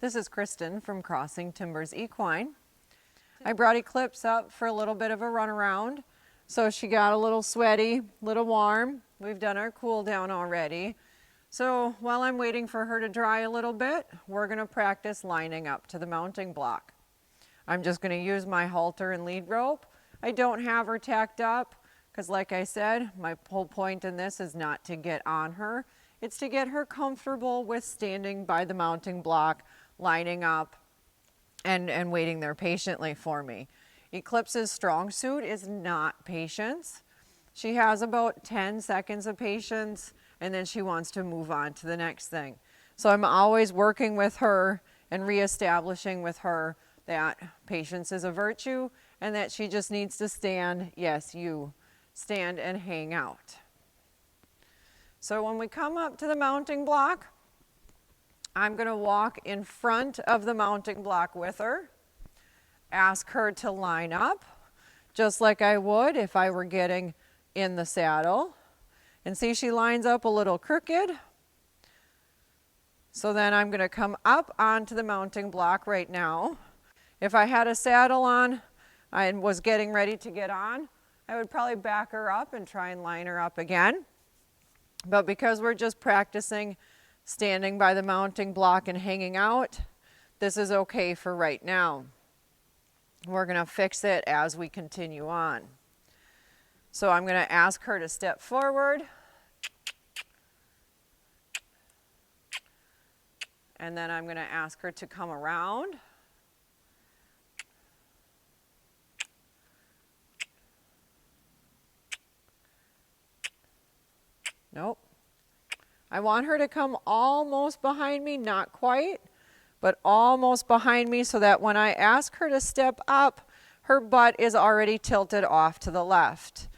This is Kristen from Crossing Timbers Equine. I brought Eclipse up for a little bit of a run around. So she got a little sweaty, a little warm. We've done our cool down already. So while I'm waiting for her to dry a little bit, we're going to practice lining up to the mounting block. I'm just going to use my halter and lead rope. I don't have her tacked up because, like I said, my whole point in this is not to get on her. It's to get her comfortable with standing by the mounting block, lining up, and waiting there patiently for me. Eclipse's strong suit is not patience. She has about 10 seconds of patience, and then she wants to move on to the next thing. So I'm always working with her and reestablishing with her that patience is a virtue and that she just needs to stand, yes, you, stand and hang out. So when we come up to the mounting block, I'm going to walk in front of the mounting block with her, ask her to line up, just like I would if I were getting in the saddle. And see, she lines up a little crooked. So then I'm going to come up onto the mounting block right now. If I had a saddle on and was getting ready to get on, I would probably back her up and try and line her up again. But because we're just practicing standing by the mounting block and hanging out, this is okay for right now. We're going to fix it as we continue on. So I'm going to ask her to step forward. And then I'm going to ask her to come around. Nope. I want her to come almost behind me, not quite, but almost behind me so that when I ask her to step up, her butt is already tilted off to the left.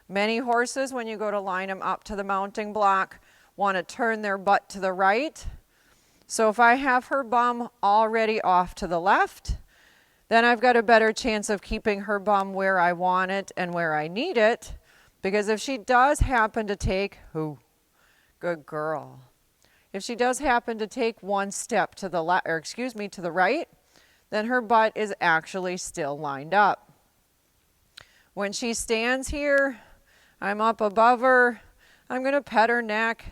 Many horses, when you go to line them up to the mounting block, want to turn their butt to the right. So if I have her bum already off to the left, then I've got a better chance of keeping her bum where I want it and where I need it. Because if she does happen to take, good girl. If she does happen to take one step to the left, or excuse me, to the right, then her butt is actually still lined up. When she stands here, I'm up above her. I'm going to pet her neck.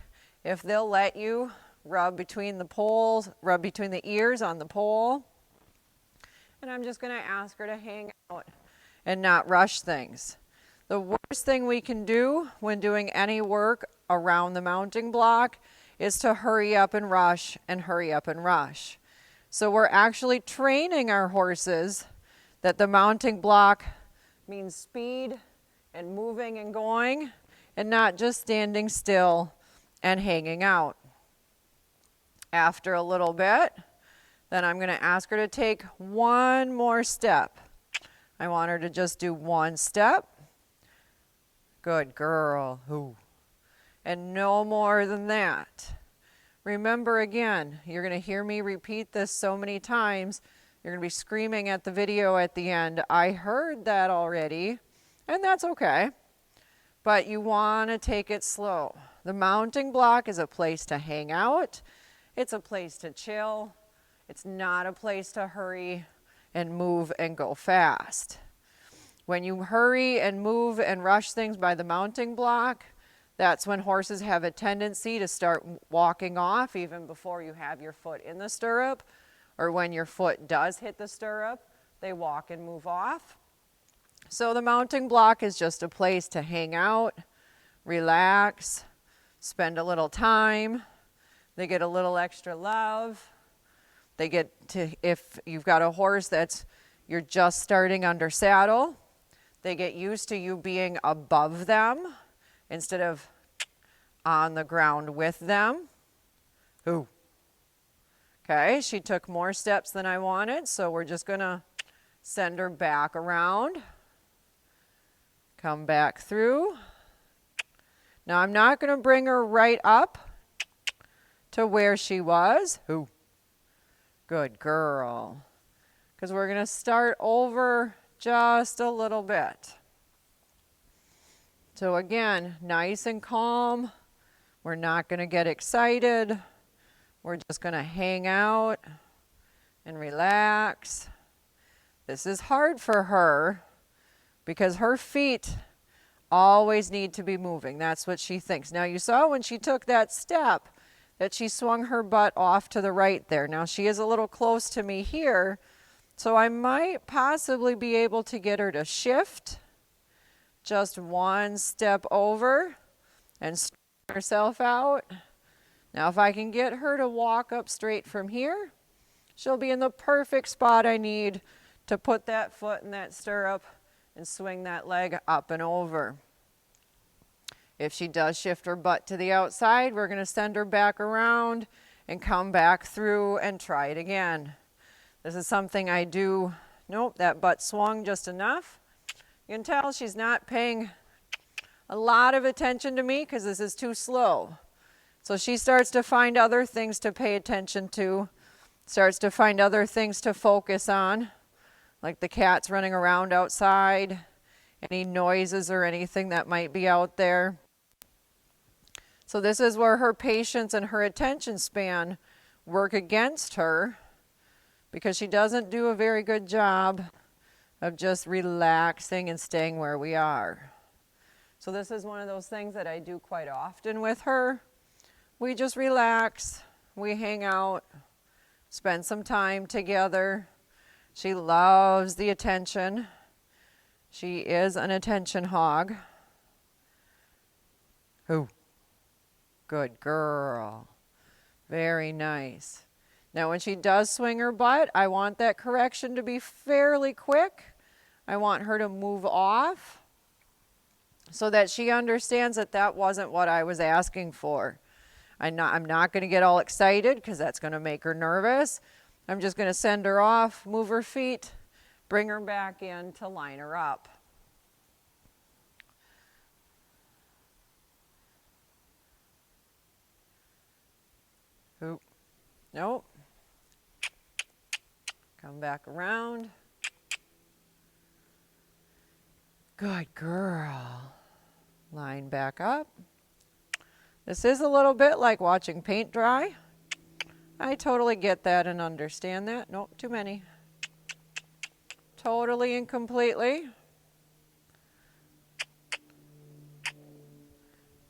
If they'll let you, rub between the poles, rub between the ears on the pole. And I'm just going to ask her to hang out and not rush things. The worst thing we can do when doing any work around the mounting block is to hurry up and rush and hurry up and rush. So we're actually training our horses that the mounting block means speed and moving and going and not just standing still and hanging out. After a little bit, then I'm going to ask her to take one more step. I want her to just do one step. Good girl. Ooh. And no more than that. Remember again, you're going to hear me repeat this so many times. You're going to be screaming at the video at the end, I heard that already, and that's okay. But you want to take it slow. The mounting block is a place to hang out. It's a place to chill. It's not a place to hurry and move and go fast. When you hurry and move and rush things by the mounting block, that's when horses have a tendency to start walking off even before you have your foot in the stirrup, or when your foot does hit the stirrup, they walk and move off. So the mounting block is just a place to hang out, relax, spend a little time. They get a little extra love. They get to, if you've got a horse you're just starting under saddle, they get used to you being above them instead of on the ground with them. Ooh. Okay, she took more steps than I wanted, so we're just going to send her back around. Come back through. Now I'm not going to bring her right up to where she was. Ooh. Good girl. Because we're going to start over just a little bit. So again, nice and calm. We're not going to get excited. We're just going to hang out and relax. This is hard for her because her feet always need to be moving. That's what she thinks. Now you saw when she took that step that she swung her butt off to the right there. Now she is a little close to me here, so I might possibly be able to get her to shift just one step over and straighten herself out. Now if I can get her to walk up straight from here, she'll be in the perfect spot I need to put that foot in that stirrup and swing that leg up and over. If she does shift her butt to the outside, we're going to send her back around and come back through and try it again. This is something I do. Nope, that butt swung just enough. You can tell she's not paying a lot of attention to me because this is too slow. So she starts to find other things to pay attention to, starts to find other things to focus on, like the cats running around outside, any noises or anything that might be out there. So this is where her patience and her attention span work against her because she doesn't do a very good job of just relaxing and staying where we are. So this is one of those things that I do quite often with her. We just relax, we hang out, spend some time together. She loves the attention. She is an attention hog. Ooh, good girl. Very nice. Now when she does swing her butt, I want that correction to be fairly quick. I want her to move off so that she understands that that wasn't what I was asking for. I'm not going to get all excited because that's going to make her nervous. I'm just going to send her off, move her feet, bring her back in to line her up. Oop. Nope. Come back around. Good girl. Line back up. This is a little bit like watching paint dry. I totally get that and understand that. Nope, too many. Totally and completely.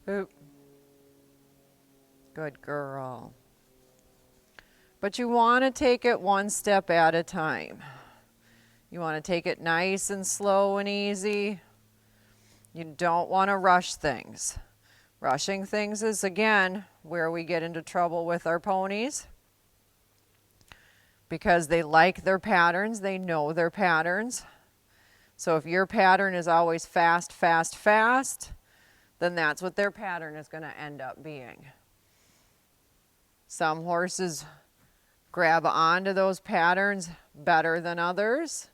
Oop. Good girl. But you want to take it one step at a time. You want to take it nice and slow and easy. You don't want to rush things. Rushing things is, again, where we get into trouble with our ponies because they like their patterns, they know their patterns. So if your pattern is always fast, fast, fast, then that's what their pattern is going to end up being. Some horses grab onto those patterns better than others,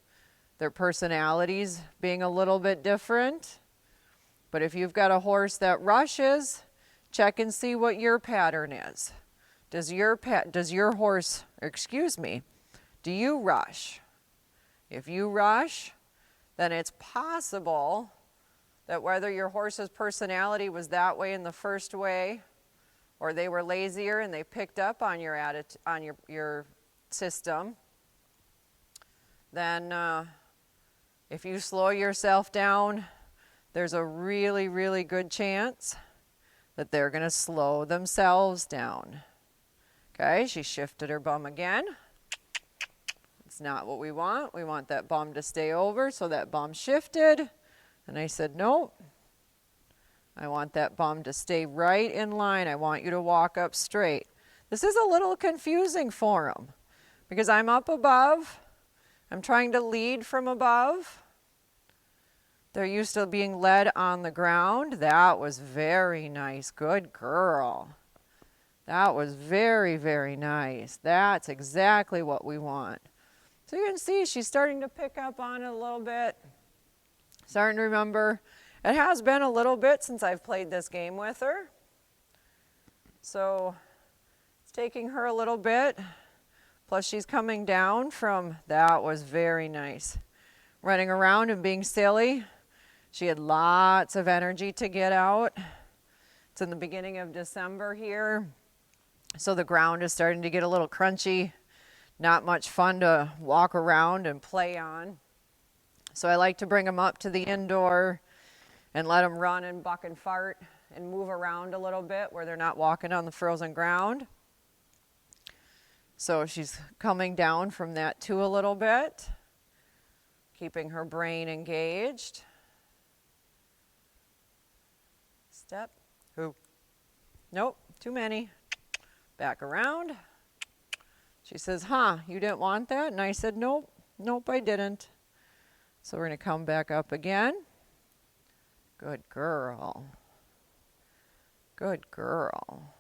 their personalities being a little bit different. But if you've got a horse that rushes, check and see what your pattern is. Do you rush? If you rush, then it's possible that whether your horse's personality was that way in the first way, or they were lazier and they picked up on your system, then if you slow yourself down, there's a really, really good chance that they're going to slow themselves down. Okay, she shifted her bum again. It's not what we want. We want that bum to stay over, so that bum shifted. And I said, nope. I want that bum to stay right in line. I want you to walk up straight. This is a little confusing for them because I'm up above. I'm trying to lead from above. They're used to being led on the ground. That was very nice. Good girl. That was very, very nice. That's exactly what we want. So you can see she's starting to pick up on it a little bit. Starting to remember. It has been a little bit since I've played this game with her. So it's taking her a little bit. Plus she's coming down from, that was very nice. Running around and being silly. She had lots of energy to get out. It's in the beginning of December here. So the ground is starting to get a little crunchy. not much fun to walk around and play on. So I like to bring them up to the indoor and let them run and buck and fart and move around a little bit where they're not walking on the frozen ground. So she's coming down from that too a little bit, keeping her brain engaged. Step. Who? Nope, too many. Back around. She says, huh, you didn't want that? And I said, nope, I didn't. So we're going to come back up again. Good girl. Good girl.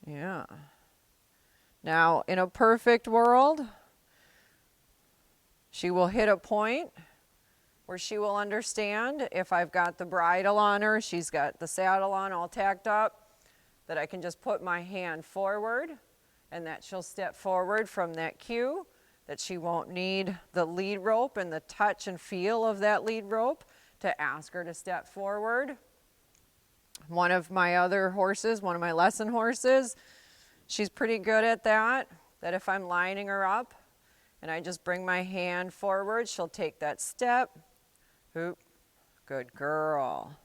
Yeah. Now, in a perfect world, she will hit a point where she will understand if I've got the bridle on her, she's got the saddle on all tacked up, that I can just put my hand forward and that she'll step forward from that cue, that she won't need the lead rope and the touch and feel of that lead rope to ask her to step forward. One of my other horses, one of my lesson horses, she's pretty good at that if I'm lining her up and I just bring my hand forward, she'll take that step. Hoop. Good girl.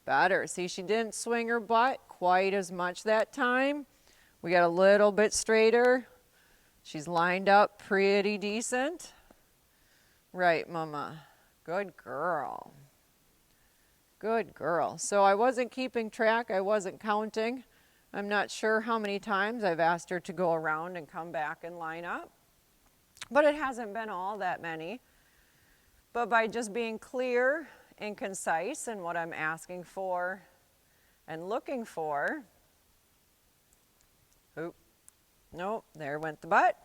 Better. See, she didn't swing her butt quite as much that time. We got a little bit straighter. She's lined up pretty decent. Right, Mama. Good girl. Good girl. So I wasn't keeping track. I wasn't counting. I'm not sure how many times I've asked her to go around and come back and line up. But it hasn't been all that many. But by just being clear and concise in what I'm asking for and looking for. Oop. Nope, there went the butt.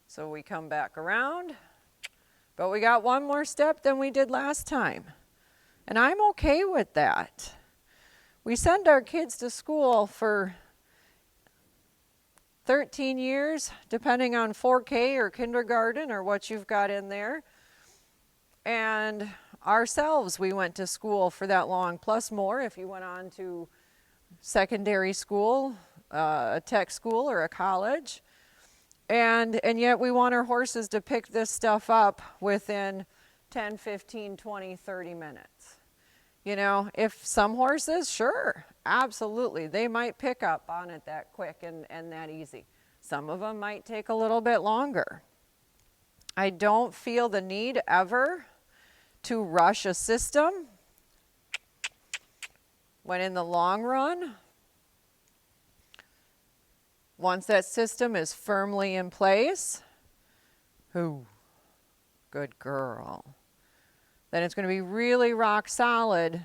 So we come back around. But we got one more step than we did last time. And I'm okay with that. We send our kids to school for 13 years, depending on 4K or kindergarten or what you've got in there. And ourselves, we went to school for that long, plus more if you went on to secondary school, a tech school or a college. And yet we want our horses to pick this stuff up within 10, 15, 20, 30 minutes. You know, if some horses, sure, absolutely, they might pick up on it that quick and that easy. Some of them might take a little bit longer. I don't feel the need ever to rush a system when in the long run, once that system is firmly in place, good girl, then it's going to be really rock solid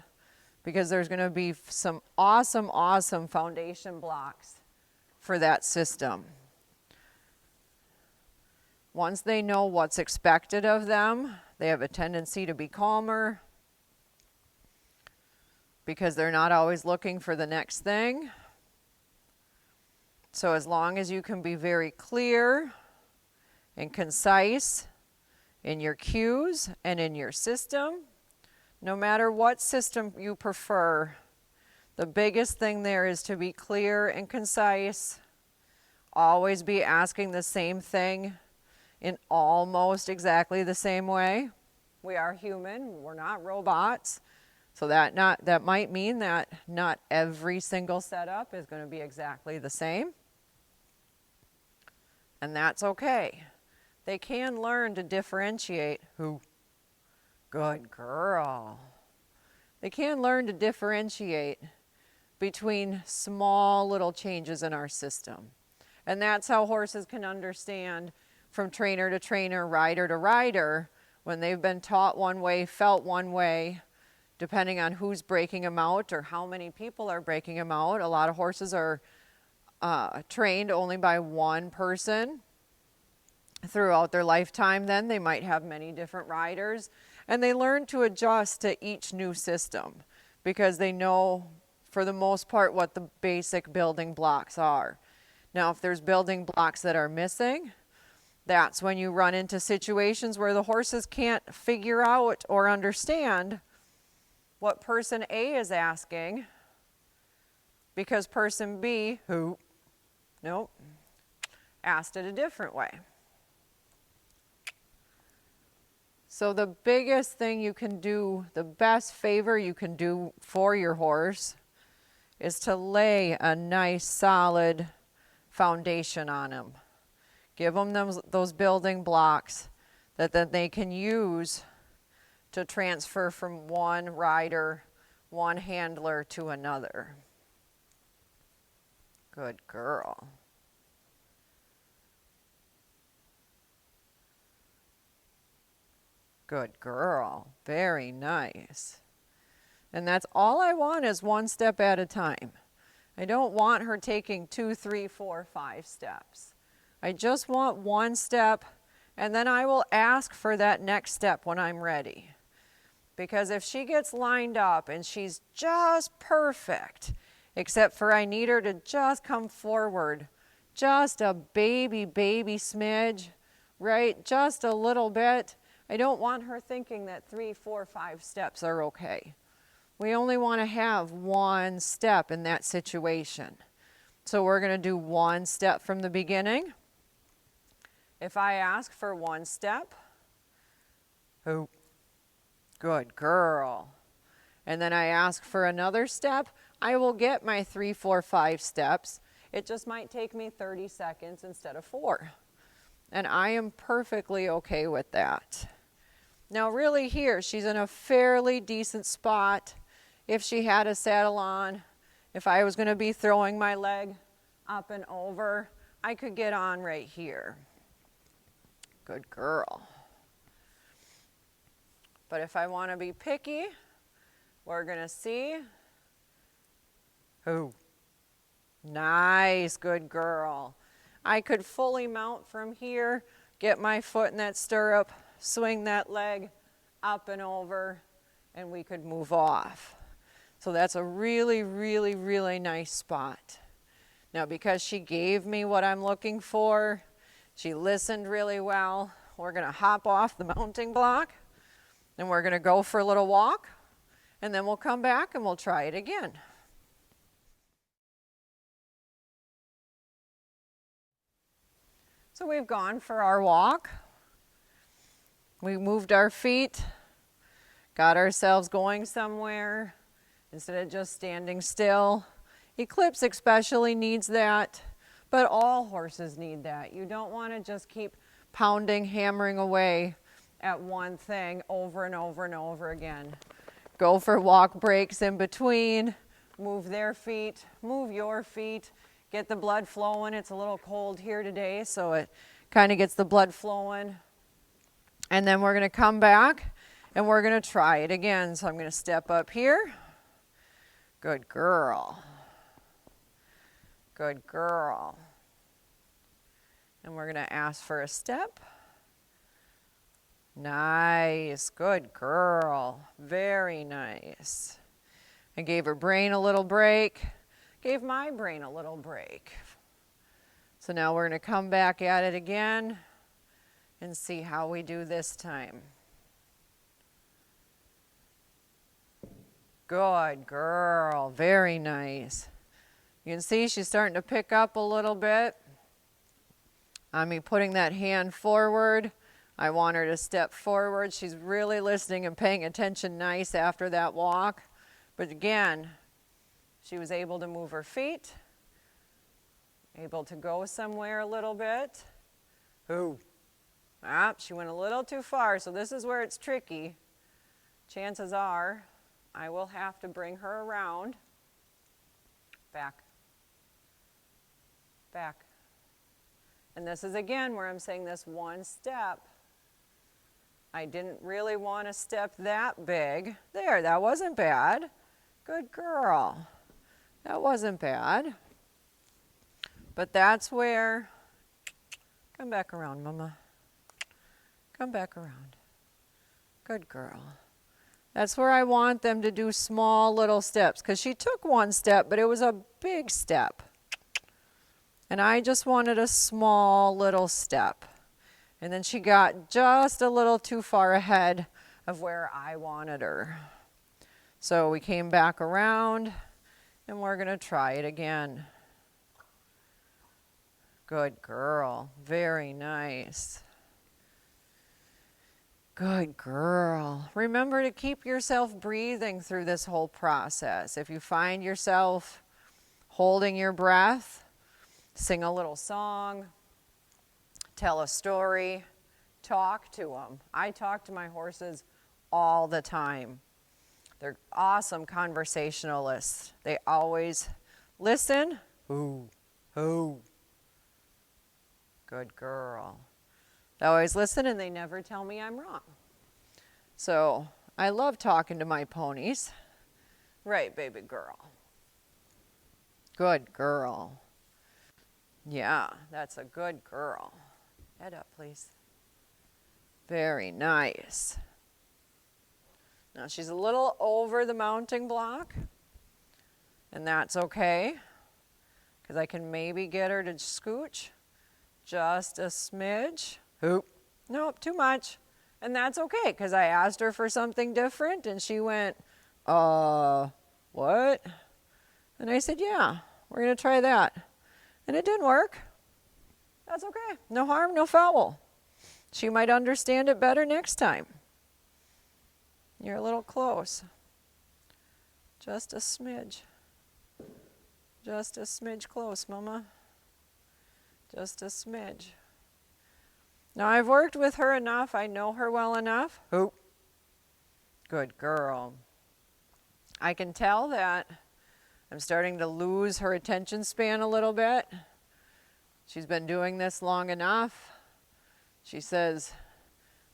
because there's going to be some awesome, awesome foundation blocks for that system. Once they know what's expected of them, they have a tendency to be calmer because they're not always looking for the next thing. So as long as you can be very clear and concise in your cues and in your system, no matter what system you prefer, the biggest thing there is to be clear and concise. Always be asking the same thing in almost exactly the same way. We are human, we're not robots. So that might mean that not every single setup is going to be exactly the same. And that's okay. They can learn to differentiate. Good girl. They can learn to differentiate between small little changes in our system. And that's how horses can understand from trainer to trainer, rider to rider, when they've been taught one way, felt one way, depending on who's breaking them out or how many people are breaking them out. A lot of horses are trained only by one person throughout their lifetime. Then they might have many different riders, and they learn to adjust to each new system because they know for the most part what the basic building blocks are. Now if there's building blocks that are missing, that's when you run into situations where the horses can't figure out or understand what person A is asking because person B, nope, asked it a different way. So the biggest thing you can do, the best favor you can do for your horse is to lay a nice solid foundation on him. Give them those building blocks that then they can use to transfer from one rider, one handler to another. Good girl. Good girl. Very nice. And that's all I want is one step at a time. I don't want her taking 2, 3, 4, 5 steps. I just want one step, and then I will ask for that next step when I'm ready. Because if she gets lined up and she's just perfect, except for I need her to just come forward, just a baby smidge, right? Just a little bit. I don't want her thinking that 3, 4, 5 steps are okay. We only want to have one step in that situation. So we're going to do one step from the beginning. If I ask for one step, oh, good girl. And then I ask for another step, I will get my 3, 4, 5 steps. It just might take me 30 seconds instead of 4. And I am perfectly okay with that. Now really here, she's in a fairly decent spot. If she had a saddle on, if I was going to be throwing my leg up and over, I could get on right here. Good girl. But if I want to be picky, we're going to see. Oh, nice, good girl. I could fully mount from here, get my foot in that stirrup, swing that leg up and over, and we could move off. So that's a really, really, really nice spot. Now because she gave me what I'm looking for, she listened really well, we're going to hop off the mounting block and we're going to go for a little walk, and then we'll come back and we'll try it again. So we've gone for our walk. We moved our feet, got ourselves going somewhere instead of just standing still. Eclipse especially needs that, but all horses need that. You don't want to just keep pounding, hammering away at one thing over and over and over again. Go for walk breaks in between, move their feet, move your feet, get the blood flowing. It's a little cold here today, so it kind of gets the blood flowing. And then we're going to come back and we're going to try it again. So I'm going to step up here. Good girl. Good girl. And we're going to ask for a step. Nice. Good girl. Very nice. I gave her brain a little break. Gave my brain a little break. So now we're going to come back at it again and see how we do this time. Good girl. Very nice. You can see she's starting to pick up a little bit. I mean, putting that hand forward. I want her to step forward. She's really listening and paying attention nice after that walk. But again, she was able to move her feet, able to go somewhere a little bit. Ooh. Ah, she went a little too far, so this is where it's tricky. Chances are I will have to bring her around. Back. Back. And this is again where I'm saying this one step. I didn't really want to step that big. There, that wasn't bad. Good girl. That wasn't bad. But that's where, come back around, Mama. Come back around. Good girl. That's where I want them to do small little steps, because she took one step, but it was a big step. And I just wanted a small little step. And then she got just a little too far ahead of where I wanted her. So we came back around and we're going to try it again. Good girl. Very nice. Good girl. Remember to keep yourself breathing through this whole process. If you find yourself holding your breath, sing a little song, tell a story, talk to them. I talk to my horses all the time. They're awesome conversationalists. They always listen. Ooh, ooh. Good girl. They always listen and they never tell me I'm wrong. So I love talking to my ponies. Right, baby girl. Good girl. Yeah, that's a good girl. Head up, please. Very nice. Now she's a little over the mounting block, and that's okay, because I can maybe get her to scooch just a smidge. Oop. Nope, too much. And that's okay, because I asked her for something different, and she went, what? And I said, yeah, we're going to try that. And it didn't work. That's okay. No harm, no foul. She might understand it better next time. You're a little close. Just a smidge. Just a smidge close, Mama. Just a smidge. Now I've worked with her enough. I know her well enough. Oh, good girl. I can tell that I'm starting to lose her attention span a little bit. She's been doing this long enough. She says,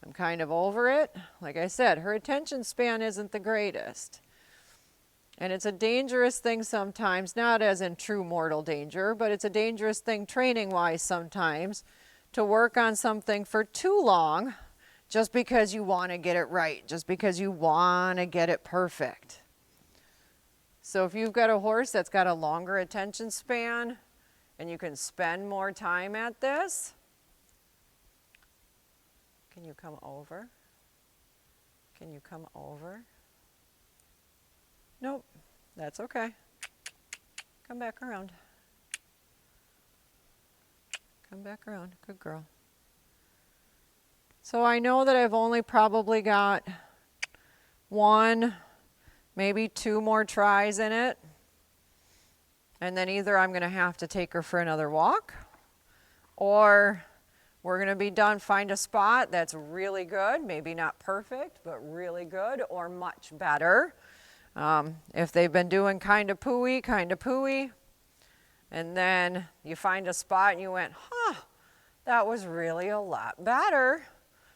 I'm kind of over it. Like I said, her attention span isn't the greatest. And it's a dangerous thing sometimes, not as in true mortal danger, but it's a dangerous thing training-wise sometimes to work on something for too long just because you want to get it right, just because you want to get it perfect. So if you've got a horse that's got a longer attention span and you can spend more time at this, can you come over? Can you come over? Nope, that's okay. Come back around. Come back around. Good girl. So I know that I've only probably got 1, maybe 2 more tries in it. And then either I'm going to have to take her for another walk, or we're going to be done. Find a spot that's really good, maybe not perfect, but really good or much better. If they've been doing kind of pooey, and then you find a spot and you went, that was really a lot better.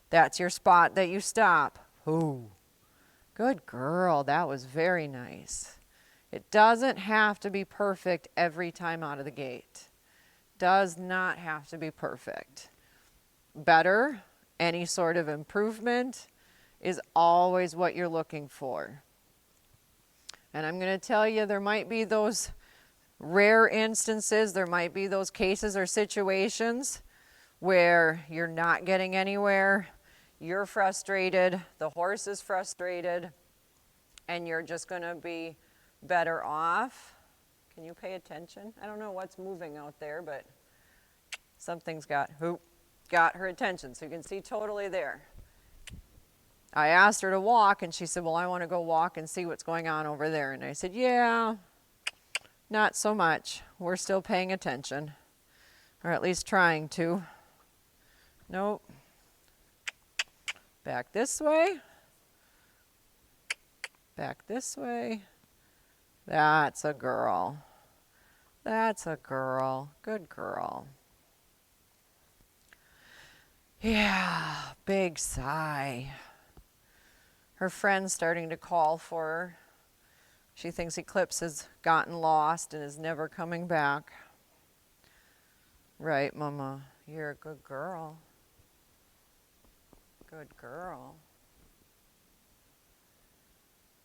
That's your spot that you stop. Ooh, good girl. That was very nice. It doesn't have to be perfect every time out of the gate. Does not have to be perfect. Better, any sort of improvement is always what you're looking for. And I'm going to tell you, there might be those rare instances, there might be those cases or situations where you're not getting anywhere, you're frustrated, the horse is frustrated, and you're just going to be better off. Can you pay attention? I don't know what's moving out there, but something's got her attention, so you can see totally there. I asked her to walk, and she said, well, I want to go walk and see what's going on over there. And I said, yeah, not so much. We're still paying attention, or at least trying to. Nope. Back this way. Back this way. That's a girl. That's a girl. Good girl. Yeah, big sigh. Her friend's starting to call for her. She thinks Eclipse has gotten lost and is never coming back. Right, Mama, you're a good girl. Good girl.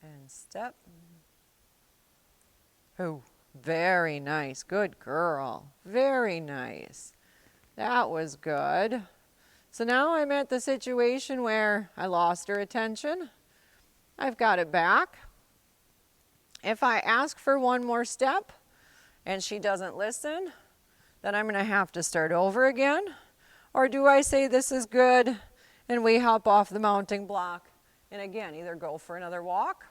And step. Oh, very nice. Good girl. Very nice. That was good. So now I'm at the situation where I lost her attention. I've got it back. If I ask for one more step and she doesn't listen, then I'm going to have to start over again? Or do I say this is good and we hop off the mounting block and again either go for another walk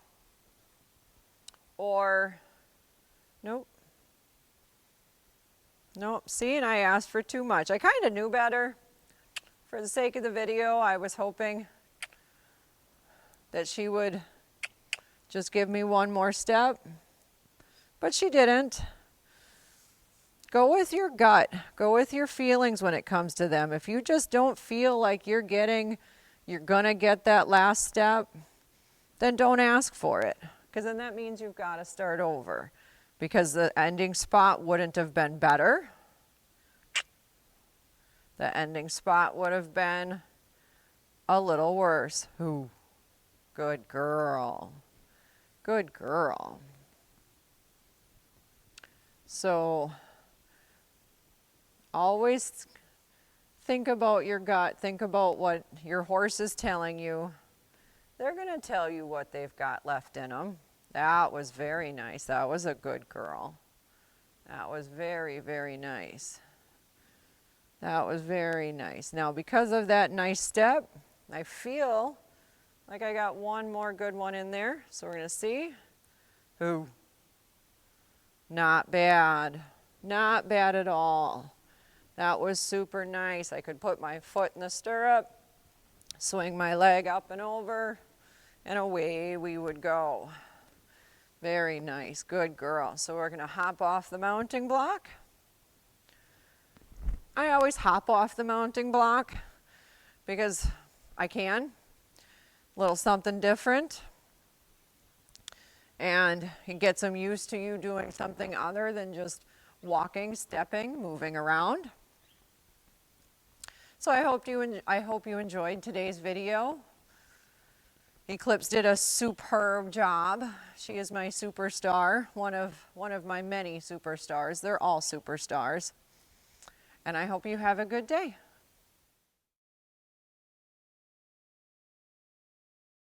or nope. Nope, see, and I asked for too much. I kind of knew better. For the sake of the video, I was hoping that she would just give me one more step, but she didn't. Go with your gut. Go with your feelings when it comes to them. If you just don't feel like you're gonna get that last step, then don't ask for it, because then that means you've got to start over, because the ending spot wouldn't have been better. The ending spot would have been a little worse. Ooh, good girl. Good girl. So always think about your gut. Think about what your horse is telling you. They're going to tell you what they've got left in them. That was very nice. That was a good girl. That was very, very nice. That was very nice. Now, because of that nice step, I feel like I got one more good one in there. So we're going to see. Ooh. Not bad. Not bad at all. That was super nice. I could put my foot in the stirrup, swing my leg up and over, and away we would go. Very nice. Good girl. So we're going to hop off the mounting block. I always hop off the mounting block because I can. A little something different. And it gets them used to you doing something other than just walking, stepping, moving around. So I hope you enjoyed today's video. Eclipse did a superb job. She is my superstar, one of my many superstars. They're all superstars. And I hope you have a good day.